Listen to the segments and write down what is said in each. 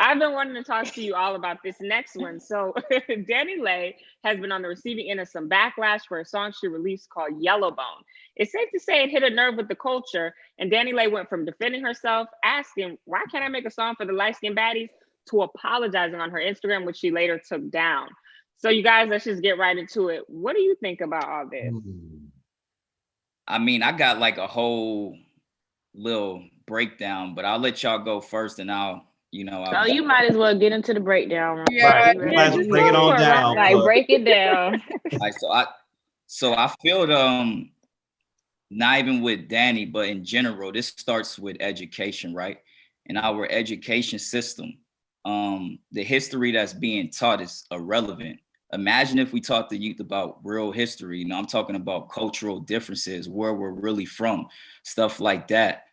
I've been wanting to talk to you all about this next one. So DaniLeigh has been on the receiving end of some backlash for a song she released called Yellowbone. It's safe to say it hit a nerve with the culture, and DaniLeigh went from defending herself, asking, why can't I make a song for the light-skinned baddies, to apologizing on her Instagram, which she later took down. So you guys, let's just get right into it. What do you think about all this? I mean, I got like a whole little breakdown, but I'll let y'all go first, and I'll So you might as well get into the breakdown. Yeah, just bring it on down. Like break it down. Like, so I feel not even with Danny, but in general, this starts with education, right? In our education system, the history that's being taught is irrelevant. Imagine if we taught the youth about real history. I'm talking about cultural differences, where we're really from, stuff like that.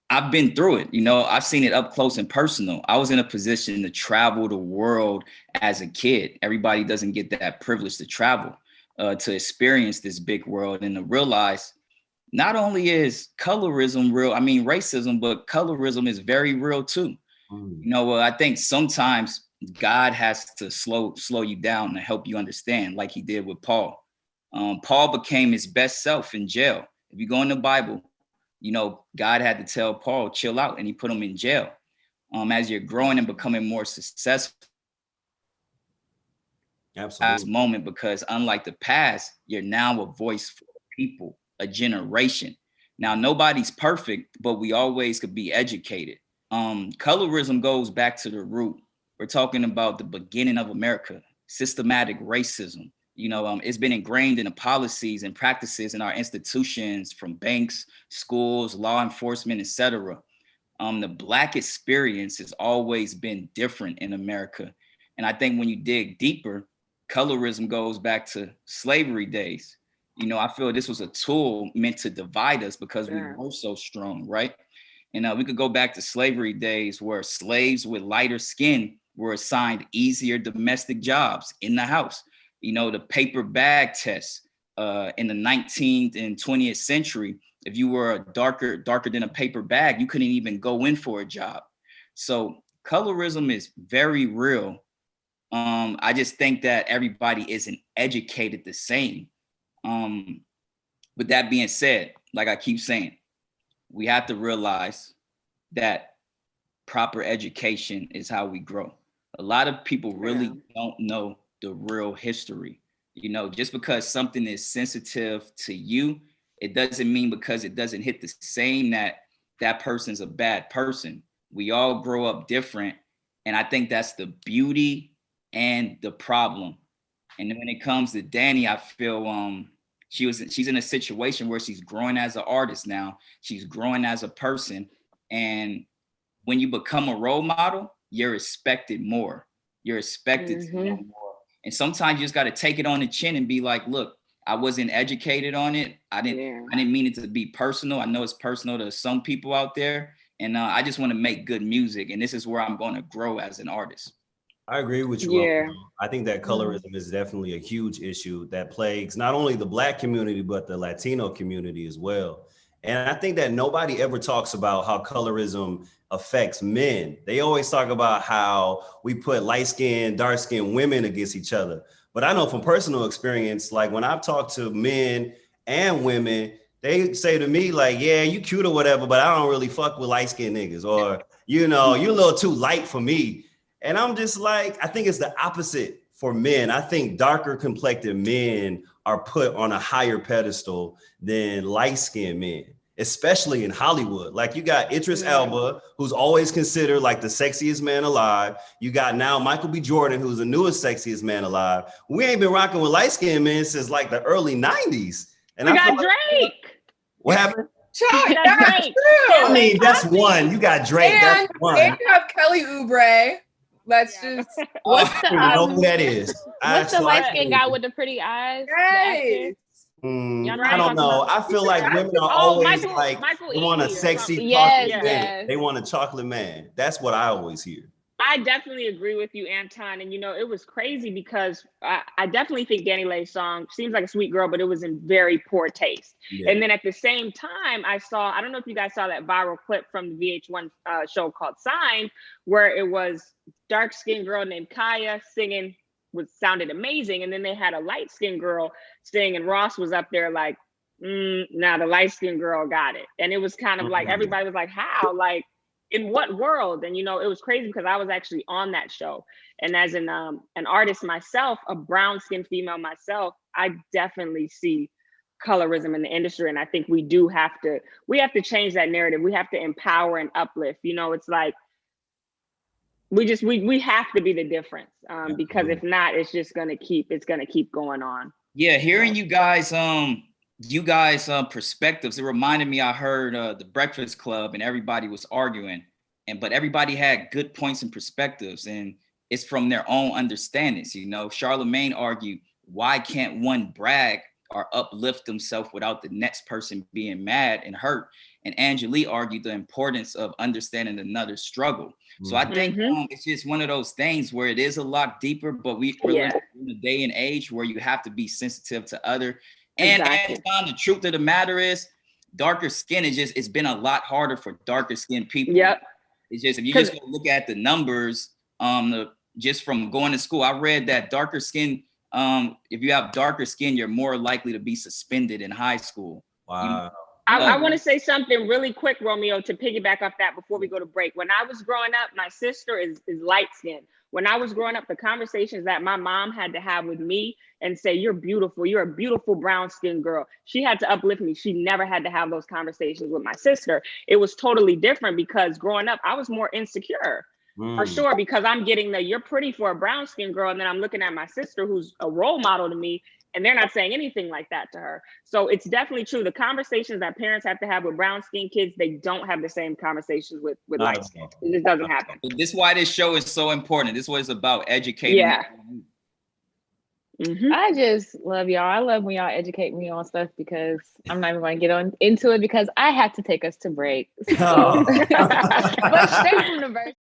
I've been through it, I've seen it up close and personal. I was in a position to travel the world as a kid. Everybody doesn't get that privilege to travel, to experience this big world and to realize not only is colorism real, racism, but colorism is very real too. I think sometimes God has to slow you down to help you understand, like he did with Paul. Paul became his best self in jail. If you go in the Bible, God had to tell Paul, chill out, and he put him in jail. As you're growing and becoming more successful, absolutely, this moment, because unlike the past, you're now a voice for people, a generation. Now, nobody's perfect, but we always could be educated. Colorism goes back to the root. We're talking about the beginning of America, systematic racism. It's been ingrained in the policies and practices in our institutions, from banks, schools, law enforcement, etc. The Black experience has always been different in America. And I think when you dig deeper, colorism goes back to slavery days. I feel this was a tool meant to divide us because we were so strong, right? And we could go back to slavery days where slaves with lighter skin were assigned easier domestic jobs in the house. The paper bag test in the 19th and 20th century, if you were darker than a paper bag, you couldn't even go in for a job. So colorism is very real. I just think that everybody isn't educated the same. With that being said, like I keep saying, we have to realize that proper education is how we grow. A lot of people really don't know the real history. Just because something is sensitive to you, it doesn't mean because it doesn't hit the same that person's a bad person. We all grow up different. And I think that's the beauty and the problem. And then when it comes to Danny, I feel she's in a situation where she's growing as an artist now. She's growing as a person. And when you become a role model, you're expected more. You're expected to know more. And sometimes you just got to take it on the chin and be like, look, I wasn't educated on it. I didn't mean it to be personal. I know it's personal to some people out there. And I just want to make good music. And this is where I'm going to grow as an artist. I agree with you. Yeah. I think that colorism is definitely a huge issue that plagues not only the Black community, but the Latino community as well. And I think that nobody ever talks about how colorism affects men. They always talk about how we put light-skinned, dark-skinned women against each other. But I know from personal experience, like when I've talked to men and women, they say to me like, yeah, you cute or whatever, but I don't really fuck with light-skinned niggas, or, you're a little too light for me. And I'm just like, I think it's the opposite for men. I think darker complected men are put on a higher pedestal than light-skinned men, especially in Hollywood. Like you got Idris Elba, who's always considered like the sexiest man alive. You got now Michael B. Jordan, who's the newest sexiest man alive. We ain't been rocking with light-skinned men since like the early 90s. And we got Drake. What happened? That's Drake. I mean, that's one. You got Drake. That's one. And you have Kelly Oubre. Let's just. What's I know who that is. What's the light skinned guy with the pretty eyes? Right. I don't know. I feel like women are always they want a sexy chocolate man. They want a chocolate man. That's what I always hear. I definitely agree with you, Anton. And it was crazy because I definitely think DaniLeigh's song seems like a sweet girl, but it was in very poor taste. Yeah. And then at the same time, I don't know if you guys saw that viral clip from the VH1 show called Sign, where it was dark-skinned girl named Kaya singing, sounded amazing. And then they had a light-skinned girl sing, and Ross was up there like, now the light-skinned girl got it. And it was kind of like, everybody was like, how? Like, in what world? And it was crazy because I was actually on that show, and as an artist myself, a brown skinned female myself, I definitely see colorism in the industry, and I think we have to change that narrative. We have to empower and uplift. It's like we have to be the difference, because if not, it's gonna keep going on. Yeah, hearing you guys perspectives, it reminded me, I heard the Breakfast Club and everybody was arguing, but everybody had good points and perspectives, and it's from their own understandings. Charlemagne argued, why can't one brag or uplift himself without the next person being mad and hurt? And Angelique argued the importance of understanding another's struggle. So I think it's just one of those things where it is a lot deeper, but we're in a day and age where you have to be sensitive to other. And the truth of the matter is, darker skin it's been a lot harder for darker skinned people. Yep. It's just, if you just look at the numbers, just from going to school, I read that darker skin, if you have darker skin, you're more likely to be suspended in high school. Wow. I want to say something really quick, Romeo, to piggyback off that before we go to break. When I was growing up, my sister is light skinned. When I was growing up, the conversations that my mom had to have with me and say, you're beautiful, you're a beautiful brown skinned girl, she had to uplift me. She never had to have those conversations with my sister. It was totally different because growing up, I was more insecure. For sure, because I'm getting you're pretty for a brown skinned girl, and then I'm looking at my sister who's a role model to me, and they're not saying anything like that to her. So it's definitely true. The conversations that parents have to have with brown skinned kids, they don't have the same conversations with light skin. It just doesn't happen. This is why this show is so important. This is what it's about, educating. Yeah. I just love y'all. I love when y'all educate me on stuff, because I'm not even going to get into it because I have to take us to break. So. But straight from the verse.